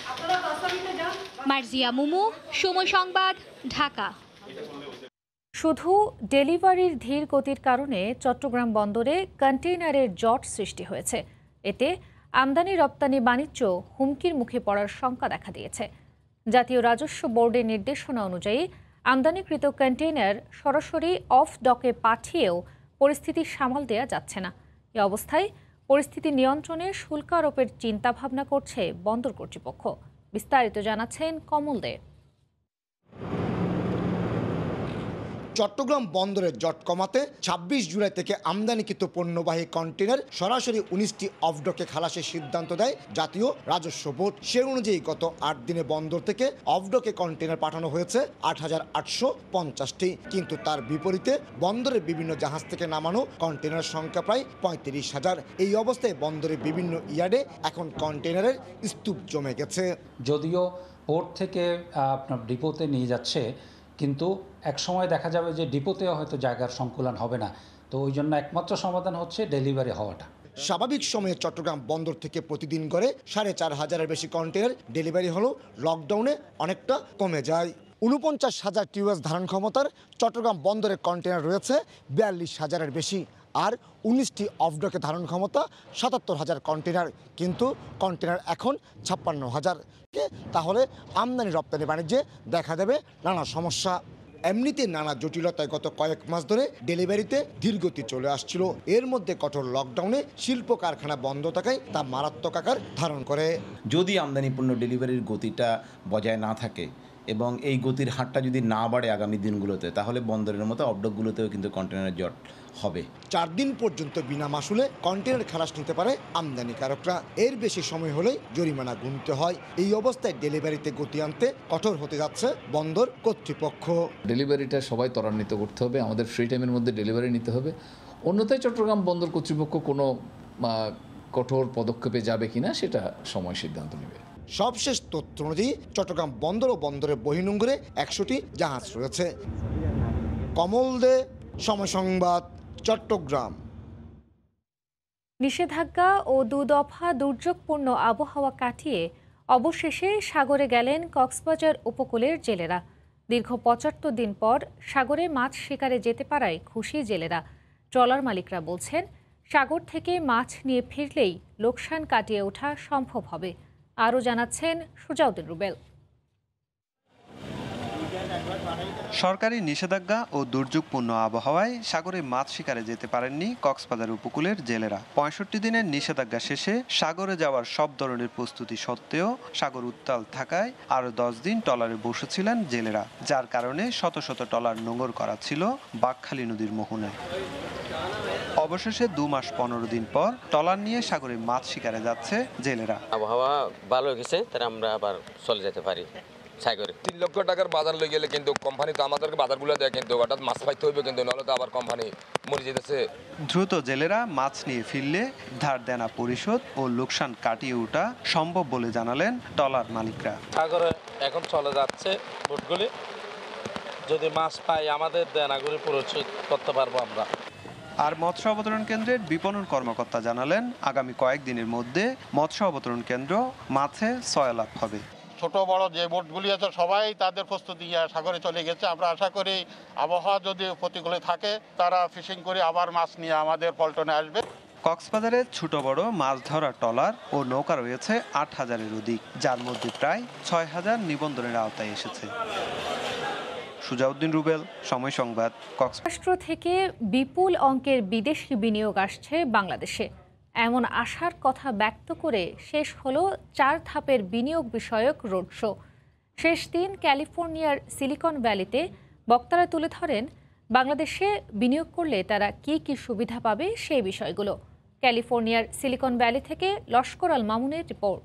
মার্জিয়া মুমু, সময় সংবাদ, ঢাকা। শুধু ডেলিভারির ধীর গতির কারণে চট্টগ্রাম বন্দরে কন্টেইনারের জট সৃষ্টি হয়েছে। এতে আমদানি রপ্তানি বাণিজ্য হুমকির মুখে পড়ার শঙ্কা দেখা দিয়েছে। জাতীয় রাজস্ব বোর্ডের নির্দেশনা অনুযায়ী আমদানিকৃত কন্টেইনার সরাসরি অফ ডকে পাঠিয়েও পরিস্থিতি সামাল দেয়া যাচ্ছে না। এ অবস্থায় পরিস্থিতি নিয়ন্ত্রণে শুল্ক আরোপের চিন্তাভাবনা করছে বন্দর কর্তৃপক্ষ। বিস্তারিত জানাচ্ছেন কমল দে। চট্টগ্রাম বন্দরের জট কমাতে ২৬ জুলাই থেকে আমদানিকৃত পণ্যবাহী কন্টেনার সরাসরি ১৯টি অফডকে খালাসের সিদ্ধান্ত দেয় জাতীয় রাজস্ব বোর্ড। সে অনুযায়ী গত ৮ দিনে বন্দর থেকে অফডকে কন্টেনার পাঠানো হয়েছে ৮,৮৫০টি, কিন্তু তার বিপরীতে বন্দরের বিভিন্ন জাহাজ থেকে নামানো কন্টেনার সংখ্যা প্রায় ৩৫,০০০। এই অবস্থায় বন্দরের বিভিন্ন ইয়ার্ডে এখন কন্টেনারের স্তূপ জমে গেছে। যদিও পোর্ট থেকে আপনার ডিপোতে নিয়ে যাচ্ছে, কিন্তু এক সময় দেখা যাবে যে ডিপোতেও হয়তো জায়গার সংকুলন হবে না। তো ওই জন্য একমাত্র সমাধান হচ্ছে ডেলিভারি হওয়াটা। স্বাভাবিক সময়ে চট্টগ্রাম বন্দর থেকে প্রতিদিন গড়ে ৪,৫০০-এর বেশি কন্টেনার ডেলিভারি হলেও লকডাউনে অনেকটা কমে যায়। ৪৯,০০০ টিউএস ধারণ ক্ষমতার চট্টগ্রাম বন্দরের কন্টেনার রয়েছে ৪২,০০০-এর বেশি, আর ১৯টি অফডকে ধারণ ক্ষমতা ৭৭,০০০ কন্টেনার, কিন্তু কন্টেনার এখন ৫৬,০০০। তাহলে আমদানি রপ্তানি বাণিজ্যে দেখা দেবে নানা সমস্যা। এমনিতে নানা জটিলতায় গত কয়েক মাস ধরে ডেলিভারিতে ধীরগতি চলে আসছিল। এর মধ্যে কঠোর লকডাউনে শিল্প কারখানা বন্ধ থাকায় তা মারাত্মক আকার ধারণ করে। যদি আমদানি পণ্য ডেলিভারির গতিটা বজায় না থাকে এবং এই গতির হারটা যদি না বাড়ে আগামী দিনগুলোতে, তাহলে বন্দরের মতো অফডকগুলোতেও কিন্তু কন্টেনারের জট হবে। 4 দিন পর্যন্ত বিনা মাসুলে কন্টেনার খালাস নিতে পারে আমদানিকারকরা। এর বেশি সময় হলে জরিমানা গুনতে হয়। এই অবস্থায় ডেলিভারিতে গতি আনতে কঠোর হতে যাচ্ছে বন্দর কর্তৃপক্ষ। ডেলিভারিটা সবাই ত্বরান্বিত করতে হবে, আমাদের ফ্রি টাইমের মধ্যে ডেলিভারি নিতে হবে। অন্যথায় চট্টগ্রাম বন্দর কর্তৃপক্ষ কোনো কঠোর পদক্ষেপে যাবে কিনা সেটা সময় সিদ্ধান্ত নেবে। সবশেষ তথ্য অনুযায়ী চট্টগ্রাম বন্দর ও বন্দরের বহির্নোঙরে ১০০টি জাহাজ রয়েছে। কমল দে, সময় সংবাদ, চট্টগ্রাম। নিষেধাজ্ঞা ও 2 দফা দুর্যোগপূর্ণ আবহাওয়া কাটিয়ে অবশেষে সাগরে গেলেন কক্সবাজার উপকূলের জেলেরা। দীর্ঘ ৭৫ দিন পর সাগরে মাছ শিকারে যেতে পারায় খুশি জেলেরা। ট্রলার মালিকরা বলছেন, সাগর থেকে মাছ নিয়ে ফিরলেই লোকসান কাটিয়ে ওঠা সম্ভব হবে। আরও জানাচ্ছেন সুজাউদ্দিন রুবেল। সরকারি নিষেধাজ্ঞা ও দুর্যোগপূর্ণ আবহাওয়ায় সাগরে মাছ শিকারে যেতে পারেননি কক্সবাজার উপকূলের জেলেরা। ৬৫ দিনের নিষেধাজ্ঞা শেষে সাগরে যাওয়ার সব ধরনের প্রস্তুতি সত্ত্বেও সাগর উত্তাল থাকায় আরও ১০ দিন ট্রলারে বসেছিলেন জেলেরা, যার কারণে শত শত ট্রলার নোঙর করা ছিল বাঁকখালী নদীর মোহনায়। অবশেষে ২ মাস ১৫ দিন পর ট্রলার নিয়ে সাগরে মাছ শিকারে যাচ্ছে জেলেরা। আবহাওয়া ভালো হয়ে গেছে, তারা আমরা আবার চলে যেতে পারি সাগরে। ৩ লক্ষ টাকার বাজার লই গেলে কিন্তু কোম্পানি তো আমাদেরকে বাজারগুলো দেয়, কিন্তু হঠাৎ মাছ পাইতে হইবে, কিন্তু নাহলে তো আবার কোম্পানি মরে যেতেছে। দ্রুত জেলেরা মাছ নিয়ে ফিরলে ধার দেনা পরিশোধ ও লোকসান কাটিয়ে ওঠা সম্ভব বলে জানালেন ট্রলার মালিকরা। সাগরে এখন চলে যাচ্ছে বোটগুলি, যদি মাছ পাই আমাদের দেনাগুলি পরিশোধ করতে পারবো আমরা। আর মৎস্য অবতরণ কেন্দ্রের বিপণন কর্মকর্তা জানালেন, আগামী কয়েকদিনের মধ্যে মৎস্য অবতরণ কেন্দ্র মাছে সয়লাভ হবে। ছোট বড় যে বোটগুলি আছে সবাই তাদের প্রস্তুতি সাগরে চলে গেছে। আমরা আশা করি আবহাওয়া যদি প্রতিকূলে থাকে তারা ফিশিং করে আবার মাছ নিয়ে আমাদের পল্টনে আসবে। কক্সবাজারে ছোট বড় মাছ ধরা ট্রলার ও নৌকা রয়েছে ৮,০০০-এর অধিক, যার মধ্যে প্রায় ৬,০০০ নিবন্ধনের আওতায় এসেছে। সুজাউদ্দিন রুবেল, সময় সংবাদ, কক্সবাজার। রাষ্ট্র থেকে বিপুল অঙ্কের বিদেশি বিনিয়োগ আসছে বাংলাদেশে, এমন আশার কথা ব্যক্ত করে শেষ হলো ৪ ধাপের বিনিয়োগ বিষয়ক রোড শো। শেষ দিন ক্যালিফোর্নিয়ার সিলিকন ভ্যালিতে বক্তারা তুলে ধরেন বাংলাদেশে বিনিয়োগ করলে তারা কি কি সুবিধা পাবে সেই বিষয়গুলো। ক্যালিফোর্নিয়ার সিলিকন ভ্যালি থেকে লস্কর আল মামুনের রিপোর্ট।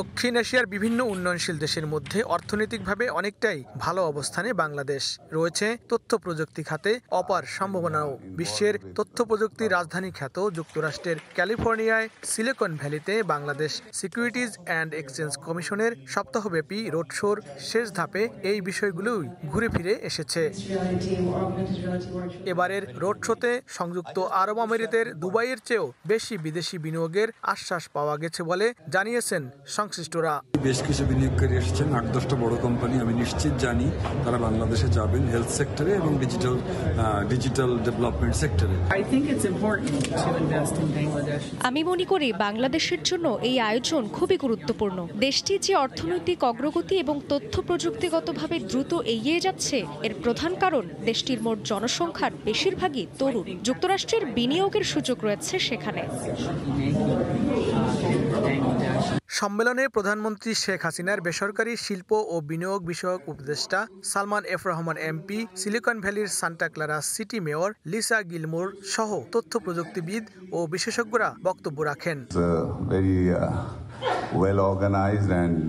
দক্ষিণ এশিয়ার বিভিন্ন উন্নয়নশীল দেশের মধ্যে অর্থনৈতিকভাবে অনেকটাই ভালো অবস্থানে বাংলাদেশ। রয়েছে তথ্য প্রযুক্তি খাতে অপার সম্ভাবনাও। বিশ্বের তথ্য প্রযুক্তির রাজধানী খ্যাত যুক্তরাষ্ট্রের ক্যালিফোর্নিয়ায় সিলিকন ভ্যালিতে বাংলাদেশ সিকিউরিটিজ অ্যান্ড এক্সচেঞ্জ কমিশনের সপ্তাহব্যাপী রোড শোর শেষ ধাপে এই বিষয়গুলোই ঘুরে ফিরে এসেছে। এবারের রোড শোতে সংযুক্ত আরব আমিরাতের দুবাইয়ের চেয়েও বেশি বিদেশি বিনিয়োগের আশ্বাস পাওয়া গেছে বলে জানিয়েছেন সংশ্লিষ্টরা। বেশ কিছু বিনিয়োগকারী এসেছেন, ৮-১০টা বড় কোম্পানি। আমি নিশ্চিত জানি তারা বাংলাদেশে যাবেন হেলথ সেক্টরে এবং ডিজিটাল ডেভেলপমেন্ট সেক্টরে। আমি মনে করি বাংলাদেশের জন্য এই আয়োজন খুবই গুরুত্বপূর্ণ। দেশটি যে অর্থনৈতিক অগ্রগতি এবং তথ্য প্রযুক্তিগতভাবে দ্রুত এগিয়ে যাচ্ছে এর প্রধান কারণ দেশটির মোট জনসংখ্যার বেশিরভাগই তরুণ। যুক্তরাষ্ট্রের বিনিয়োগের সুযোগ রয়েছে সেখানে। সম্মেলনে প্রধানমন্ত্রী শেখ হাসিনার বেসরকারি শিল্প ও বিনিয়োগ বিষয়ক উপদেষ্টা Salman F Rahman MP, Silicon ভ্যালির Santa Clara city mayor Lisa Gilmore সহ তথ্য প্রযুক্তিবিদ ও বিশেষজ্ঞরা বক্তব্য রাখেন। Well organized and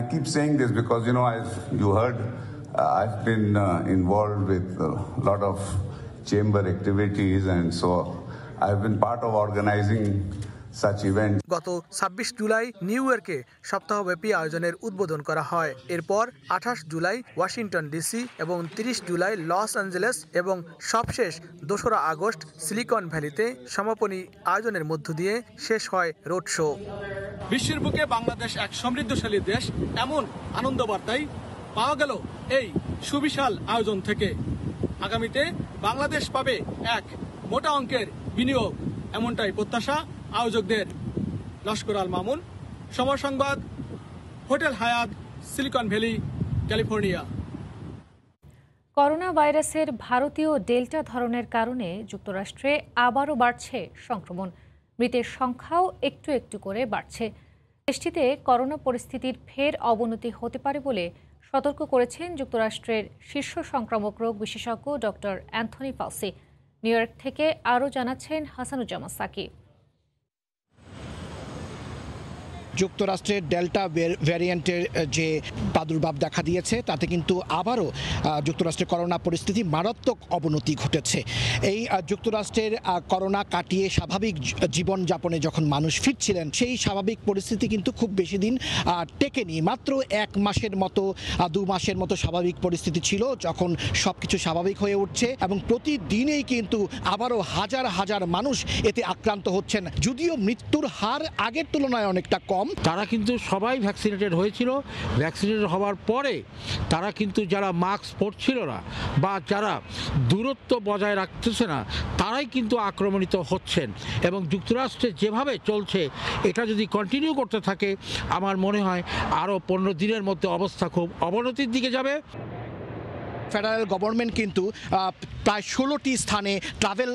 I keep saying this because as you heard, I've been involved with a lot of chamber activities, and so I've been part of organizing গত ২৬ জুলাই নিউ ইয়র্কে সপ্তাহব্যাপী আয়োজনের উদ্বোধন করা হয়। এরপর ২৮ জুলাই ওয়াশিংটন ডিসি এবং ৩০ জুলাই লস অ্যাঞ্জেলেস এবং সবশেষ ২রা আগস্ট সিলিকন ভ্যালিতে সমাপনী আয়োজনের মধ্য দিয়ে শেষ হয় রোড শো। বিশ্বের বুকে বাংলাদেশ এক সমৃদ্ধশালী দেশ, এমন আনন্দ বার্তাই পাওয়া গেল এই সুবিশাল আয়োজন থেকে। আগামীতে বাংলাদেশ পাবে এক মোটা অঙ্কের বিনিয়োগ, এমনটাই প্রত্যাশা আয়োজকদের। লস্কর আল মামুন, সময় সংবাদ, হোটেল হায়াত, সিলিকন ভ্যালি, ক্যালিফোর্নিয়া। করোনা ভাইরাসের ভারতীয় ডেল্টা ধরনের কারণে যুক্তরাষ্ট্রে আবারও বাড়ছে সংক্রমণ। মৃতের সংখ্যাও একটু একটু করে বাড়ছে। দেশটিতে করোনা পরিস্থিতির ফের অবনতি হতে পারে বলে সতর্ক করেছেন যুক্তরাষ্ট্রের শীর্ষ সংক্রামক রোগ বিশেষজ্ঞ doctor Anthony Fauci. New York থেকে আরও জানাচ্ছেন হাসানুজ্জামান সাকিব। যুক্তরাষ্ট্রের ডেল্টা ভ্যারিয়েন্টের যে প্রাদুর্ভাব দেখা দিয়েছে তাতে কিন্তু আবারও যুক্তরাষ্ট্রের করোনা পরিস্থিতি মারাত্মক অবনতি ঘটেছে। এই যুক্তরাষ্ট্রের করোনা কাটিয়ে স্বাভাবিক জীবনযাপনে যখন মানুষ ফিরছিলেন, সেই স্বাভাবিক পরিস্থিতি কিন্তু খুব বেশি দিন টেকেনি। মাত্র ১ মাসের মতো ২ মাসের মতো স্বাভাবিক পরিস্থিতি ছিল, যখন সব কিছু স্বাভাবিক হয়ে উঠছে এবং প্রতিদিনেই কিন্তু আবারও হাজার হাজার মানুষ এতে আক্রান্ত হচ্ছেন। যদিও মৃত্যুর হার আগের তুলনায় অনেকটা কম, কম। তারা কিন্তু সবাই ভ্যাকসিনেটেড হয়েছিল, ভ্যাকসিনেটেড হওয়ার পরে তারা কিন্তু যারা মাস্ক পরছিল না বা যারা দূরত্ব বজায় রাখতেছে না তারাই কিন্তু আক্রমণিত হচ্ছেন। এবং যুক্তরাষ্ট্রে যেভাবে চলছে এটা যদি কন্টিনিউ করতে থাকে আমার মনে হয় আরও 15 দিনের মধ্যে অবস্থা খুব অবনতির দিকে যাবে। ফেডারেল গভর্নমেন্ট কিন্তু প্রায় 16টি স্থানে ট্রাভেল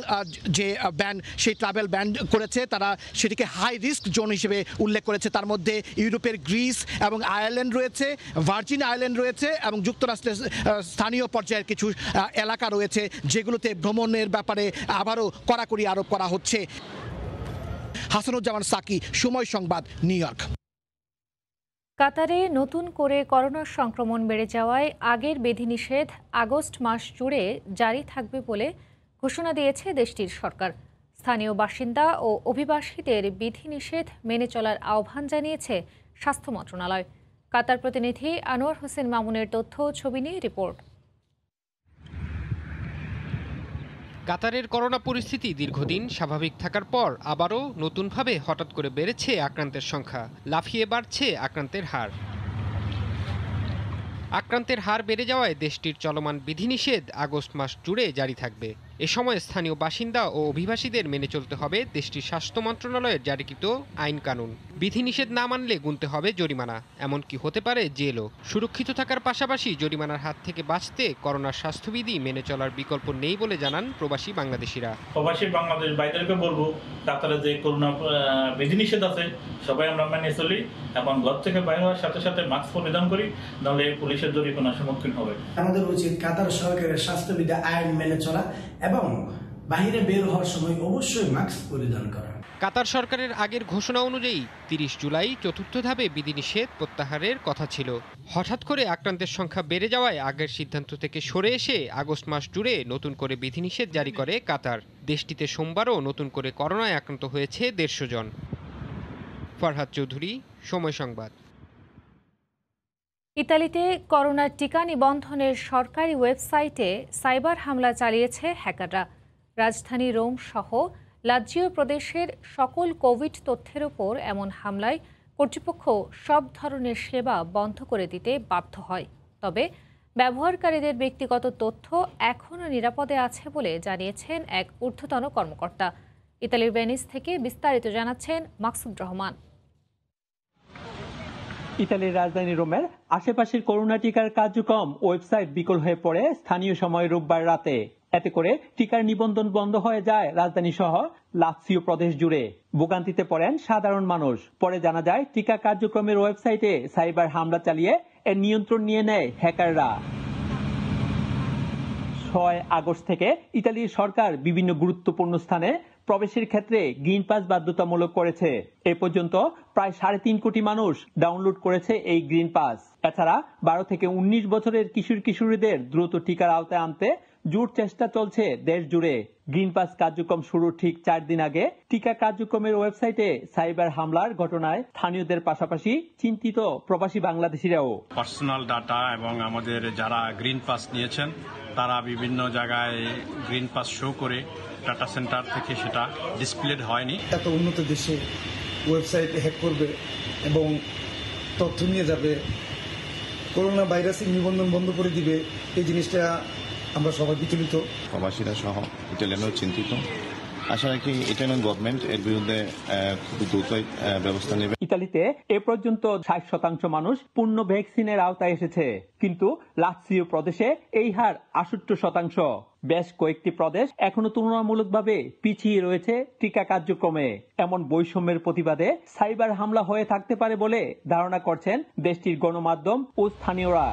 যে ব্যান সেই ট্রাভেল ব্যান করেছে। তারা সেটিকে হাই রিস্ক জোন হিসেবে উল্লেখ করেছে। তার মধ্যে ইউরোপের গ্রিস এবং আয়ারল্যান্ড রয়েছে, ভার্জিন আইল্যান্ড রয়েছে এবং যুক্তরাষ্ট্রের স্থানীয় পর্যায়ের কিছু এলাকা রয়েছে যেগুলোতে ভ্রমণের ব্যাপারে আবারও কড়াকড়ি আরোপ করা হচ্ছে। হাসানুজ্জামান সাকি, সময় সংবাদ, নিউ ইয়র্ক। কাতারে নতুন করে করোনার সংক্রমণ বেড়ে যাওয়ায় আগের বিধিনিষেধ আগস্ট মাস জুড়ে জারি থাকবে বলে ঘোষণা দিয়েছে দেশটির সরকার। স্থানীয় বাসিন্দা ও অভিবাসীদের বিধিনিষেধ মেনে চলার আহ্বান জানিয়েছে স্বাস্থ্য মন্ত্রণালয়। কাতার প্রতিনিধি আনোয়ার হোসেন মামুনের তথ্য ছবি নিয়ে রিপোর্ট। কাতারের করোনা পরিস্থিতি দীর্ঘদিন স্বাভাবিক থাকার পর আবারও নতুনভাবে হঠাৎ করে বেড়েছে আক্রান্তের সংখ্যা, লাফিয়ে বাড়ছে আক্রান্তের হার। আক্রান্তের হার বেড়ে যাওয়ায় দেশটির চলমান বিধিনিষেধ আগস্ট মাস জুড়ে জারি থাকবে। এ সময় স্থানীয় বাসিন্দা ও অভিবাসীদের মেনে চলতে হবে দেশটির স্বাস্থ্য মন্ত্রণালয়ের জারিকৃত আইন কানুন। বিধিনিষেধ না মানলে গুনতে হবে জরিমানা, এমনকি হতে পারে জেলও। সুরক্ষিত থাকার পাশাপাশি জরিমানার হাত থেকে বাঁচতে করোনার স্বাস্থ্যবিধি মেনে চলার বিকল্প নেই বলে জানান প্রবাসী বাংলাদেশিরা। প্রবাসী বাংলাদেশ ভাইদেরকে বলবো, কাতারে যে করোনা বিধিনিষেধ আছে সবাই আমরা মেনে চলি এবং ঘর থেকে বাইরে হওয়ার সাথে সাথে মাস্ক পরিধান করি, নাহলে পুলিশের জরিমানার সম্মুখীন হবে। আমাদের উচিত কাতার সরকারের স্বাস্থ্যবিধি আইন মেনে চলা এবং বাইরে বের হওয়ার সময় অবশ্যই মাস্ক পরিধান করা। কাতার সরকারের আগের ঘোষণা অনুযায়ী 30 জুলাই চতুর্থ ধাপে বিধিনিষেধ প্রত্যাহারের কথা ছিল। হঠাৎ করে আক্রান্তের সংখ্যা বেড়ে যাওয়ায় আগের সিদ্ধান্ত থেকে সরে এসে আগস্ট মাস জুড়ে নতুন করে বিধিনিষেধ জারি করে কাতার। দেশটিতে সোমবারও নতুন করে করোনায় আক্রান্ত হয়েছে 150 জন। ফরহাদ চৌধুরী, সময় সংবাদ। ইতালিতে করোনার টিকা নিবন্ধনের সরকারি ওয়েবসাইটে সাইবার হামলা চালিয়েছে হ্যাকাররা। রাজধানী রোম সহ লাজিও প্রদেশের সকল কোভিড তথ্যের ওপর এমন হামলায় কর্তৃপক্ষ সব ধরনের সেবা বন্ধ করে দিতে বাধ্য হয়। তবে ব্যবহারকারীদের ব্যক্তিগত তথ্য এখনও নিরাপদে আছে বলে জানিয়েছেন এক ঊর্ধ্বতন কর্মকর্তা। ইতালির ভেনিস থেকে বিস্তারিত জানাচ্ছেন মাকসুদ রহমান। ইতালির রাজধানী রোমের আশেপাশের করোনা টিকার কার্যক্রম ওয়েবসাইট বিকল হয়ে পড়ে স্থানীয় সময় রোববার রাতে। এতে করে টিকার নিবন্ধন বন্ধ হয়ে যায় রাজধানী সহ লাৎসিও প্রদেশ জুড়ে। ভোগান্তিতে পড়েন সাধারণ মানুষ। পরে জানা যায় টিকা কার্যক্রমের ওয়েবসাইটে সাইবার হামলা চালিয়ে এর নিয়ন্ত্রণ নিয়ে নেয় হ্যাকাররা। 6 আগস্ট থেকে ইতালির সরকার বিভিন্ন গুরুত্বপূর্ণ স্থানে প্রবেশের ক্ষেত্রে গ্রিন পাস বাধ্যতামূলক করেছে। এ পর্যন্ত প্রায় 3.5 কোটি মানুষ ডাউনলোড করেছে এই গ্রিন পাস। এছাড়া 12 থেকে 19 বছরের কিশোরীদের দ্রুত টিকার আওতায় আনতে জোর চেষ্টা চলছে দেশ জুড়ে। গ্রিন পাস কার্যক্রম শুরুর ঠিক 4 দিন আগে টিকা কার্যক্রমের ওয়েবসাইটে সাইবার হামলার ঘটনায় স্থানীয়দের পাশাপাশি চিন্তিত প্রবাসী বাংলাদেশিরাও। পার্সোনাল ডাটা এবং আমাদের যারা গ্রিন পাস নিয়েছেন তারা বিভিন্ন জায়গায় গ্রিন পাস শো করে ডাটা সেন্টার থেকে সেটা ডিসপ্লেড হয়নি। এত উন্নত দেশে ওয়েবসাইট হ্যাক করবে এবং তথ্য নিয়ে যাবে, করোনা ভাইরাসের নিবন্ধন বন্ধ করে দিবে, এই জিনিসটা আমরা সবাই বিচলিত। প্রবাসীরা সহ ইটালিয়ানও চিন্তিত। আশা রাখি ইটালিয়ান গভর্নমেন্ট এর বিরুদ্ধে খুব দ্রুত ব্যবস্থা নেবে। ইতালিতে এ পর্যন্ত 60% মানুষ পূর্ণ ভ্যাকসিনের আওতায় এসেছে, কিন্তু লাৎসিও প্রদেশে এই হার 68%। বেশ কয়েকটি প্রদেশ এখনো তুলনামূলকভাবে পিছিয়ে রয়েছে টিকা কার্যক্রমে। এমন বৈষম্যের প্রতিবাদে সাইবার হামলা হয়ে থাকতে পারে বলে ধারণা করছেন দেশটির গণমাধ্যম ও স্থানীয়রা।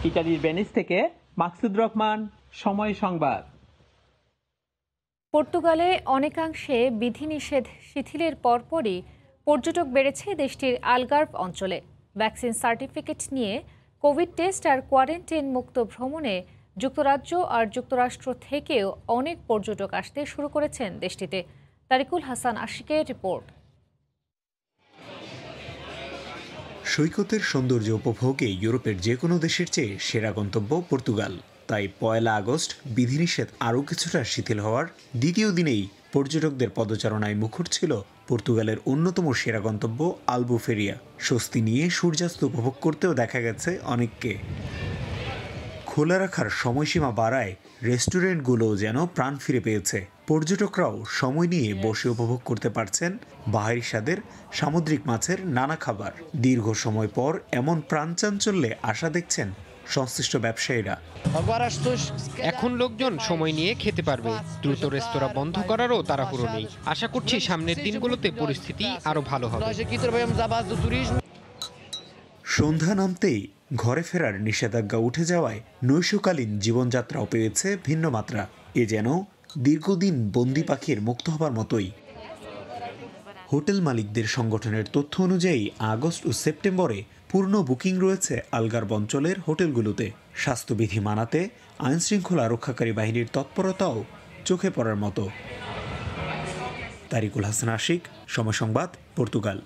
ইতালির ভেনিস থেকে মাকসুদ রহমান, সময় সংবাদ। পর্তুগালে অনেকাংশে বিধিনিষেধ শিথিলের পরপরই পর্যটক বেড়েছে দেশটির আলগার্ভ অঞ্চলে। ভ্যাকসিন সার্টিফিকেট নিয়ে কোভিড টেস্ট আর কোয়ারেন্টাইন মুক্ত ভ্রমণে যুক্তরাজ্য আর যুক্তরাষ্ট্র থেকেও অনেক পর্যটক আসতে শুরু করেছেন দেশটিতে। তারিকুল হাসান আশিকের রিপোর্ট। সৈকতের সৌন্দর্য উপভোগে ইউরোপের যে কোনো দেশের চেয়ে সেরা গন্তব্য পর্তুগাল। তাই 1 আগস্ট বিধিনিষেধ আরও কিছুটা শিথিল হওয়ার দ্বিতীয় দিনেই পর্যটকদের পদচারণায় মুখর ছিল পর্তুগালের অন্যতম সেরা গন্তব্য আলবুফেরিয়া। স্বস্তি নিয়ে সূর্যাস্ত উপভোগ করতেও দেখা গেছে অনেককে। খোলা রাখার সময়সীমা বাড়ায় রেস্টুরেন্টগুলোও যেন প্রাণ ফিরে পেয়েছে। পর্যটকরাও সময় নিয়ে বসে উপভোগ করতে পারছেন বাহারি স্বাদের সামুদ্রিক মাছের নানা খাবার। দীর্ঘ সময় পর এমন প্রাণচাঞ্চল্যে আশা দেখছেন সংশ্লিষ্ট ব্যবসায়ীরা। এখন লোকজন সময় নিয়ে খেতে পারবে, দ্রুত রেস্তোরাঁ বন্ধ করারও তাড়াহুড়ো নেই। আশা করছি সামনের দিনগুলোতে পরিস্থিতি আরো ভালো হবে। সন্ধ্যা নামতেই ঘরে ফেরার নিষেধাজ্ঞা উঠে যাওয়ায় নৈশকালীন জীবনযাত্রাও পেয়েছে ভিন্ন মাত্রা। এ যেন দীর্ঘদিন বন্দি পাখির মুক্ত হবার মতোই। হোটেল মালিকদের সংগঠনের তথ্য অনুযায়ী আগস্ট ও সেপ্টেম্বরে পূর্ণ বুকিং রয়েছে আলগারভ অঞ্চলের হোটেলগুলোতে। স্বাস্থ্যবিধি মানাতে আইনশৃঙ্খলা রক্ষাকারী বাহিনীর তৎপরতাও চোখে পড়ার মতো। তারিকুল হাসান আশিক, সময় সংবাদ, পর্তুগাল।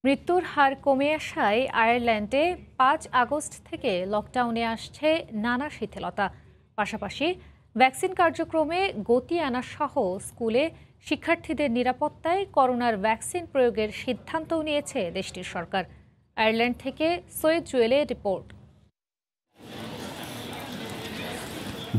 মৃত্যুর হার কমে আসায় আয়ারল্যান্ডে 5 আগস্ট থেকে লকডাউনে আসছে নানা শিথিলতা। পাশাপাশি ভ্যাকসিন কার্যক্রমে গতি আনা সহ স্কুলে শিক্ষার্থীদের নিরাপত্তায় করোনার ভ্যাকসিন প্রয়োগের সিদ্ধান্তও নিয়েছে দেশটির সরকার। আয়ারল্যান্ড থেকে সৈয়দ জুয়েলের রিপোর্ট।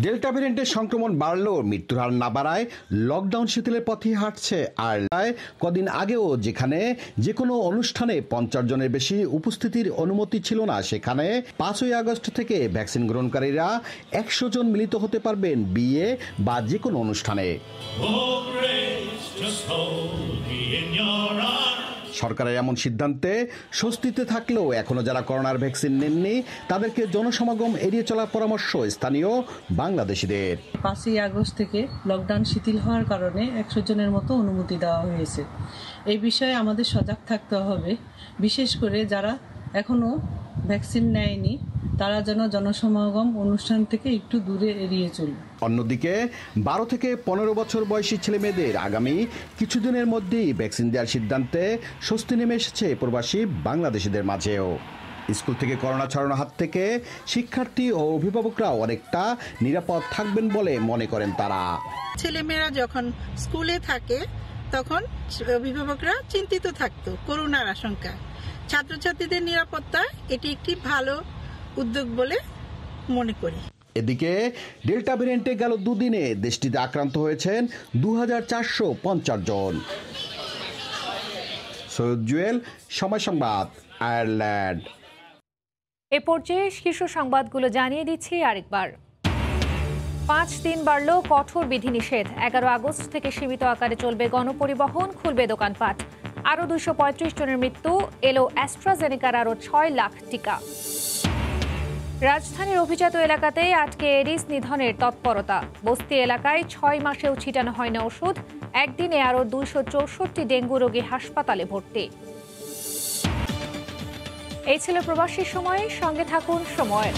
ডেল্টা ভ্যারিয়েন্টের সংক্রমণ বাড়লেও মৃত্যুর হার না বাড়ায় লকডাউন শিথিলের পথে হাঁটছে আয়ারল্যান্ড। কদিন আগেও যেখানে যে কোনো অনুষ্ঠানে 50 জনের বেশি উপস্থিতির অনুমতি ছিল না, সেখানে 5ই আগস্ট থেকে ভ্যাকসিন গ্রহণকারীরা 100 জন মিলিত হতে পারবেন বিয়ে বা যে কোনো অনুষ্ঠানে। সরকারের এমন সিদ্ধান্তে স্বস্তিতে থাকলেও এখনো যারা করোনার ভ্যাকসিন নেননি তাদেরকে জনসমাগম এড়িয়ে চলার পরামর্শ স্থানীয় বাংলাদেশিদের। 5ই আগস্ট থেকে লকডাউন শিথিল হওয়ার কারণে 100 জনের মতো অনুমতি দেওয়া হয়েছে। এই বিষয়ে আমাদের সজাগ থাকতে হবে, বিশেষ করে যারা এখনো ভ্যাকসিন নেয়নি তারা যেন জনসমাগম অনুষ্ঠান থেকে একটু দূরে এড়িয়ে চলবে। অন্যদিকে 12 থেকে 15 বছর বয়সী ছেলে মেয়েদের আগামী কিছুদিনের মধ্যেই ভ্যাকসিন দেওয়ার সিদ্ধান্তে স্বস্তি নেমে এসেছে প্রবাসী বাংলাদেশিদের মাঝেও। স্কুল থেকে করোনা ছড়ানোর হাত থেকে শিক্ষার্থী ও অভিভাবকরা অনেকটা নিরাপদ থাকবেন বলে মনে করেন তারা। ছেলেমেয়েরা যখন স্কুলে থাকে তখন অভিভাবকরা চিন্তিত থাকতো করোনার আশঙ্কা। ছাত্রছাত্রীদের নিরাপত্তা এটি একটি ভালো উদ্যোগ বলে মনে করি। এদিকে ডেল্টা ভ্যারিয়েন্টে গেল দুদিনে দেশটিতে আক্রান্ত হয়েছেন 2450 জন। সৈয়দ জুয়েল, সময় সংবাদ, আয়ারল্যান্ড। এ পর্যায়ে শীর্ষ সংবাদগুলো জানিয়ে দিচ্ছি আরেকবার। 5 দিন বাড়ল কঠোর বিধিনিষেধ। 11 আগস্ট থেকে সীমিত আকারে চলবে গণপরিবহন, খুলবে দোকানপাট। আরও 235 জনের মৃত্যু, এলো অ্যাস্ট্রাজেনেকার আরও 6 লাখ টিকা। রাজধানীর অভিজাত এলাকাতেই আটকে এডিস নিধনের তৎপরতা। বস্তি এলাকায় 6 মাসেও ছিটানো হয় না ওষুধ। একদিনে আরও 264 ডেঙ্গু রোগী হাসপাতালে ভর্তি। এই ছিল প্রবাসী সময়, সঙ্গে থাকুন সময়।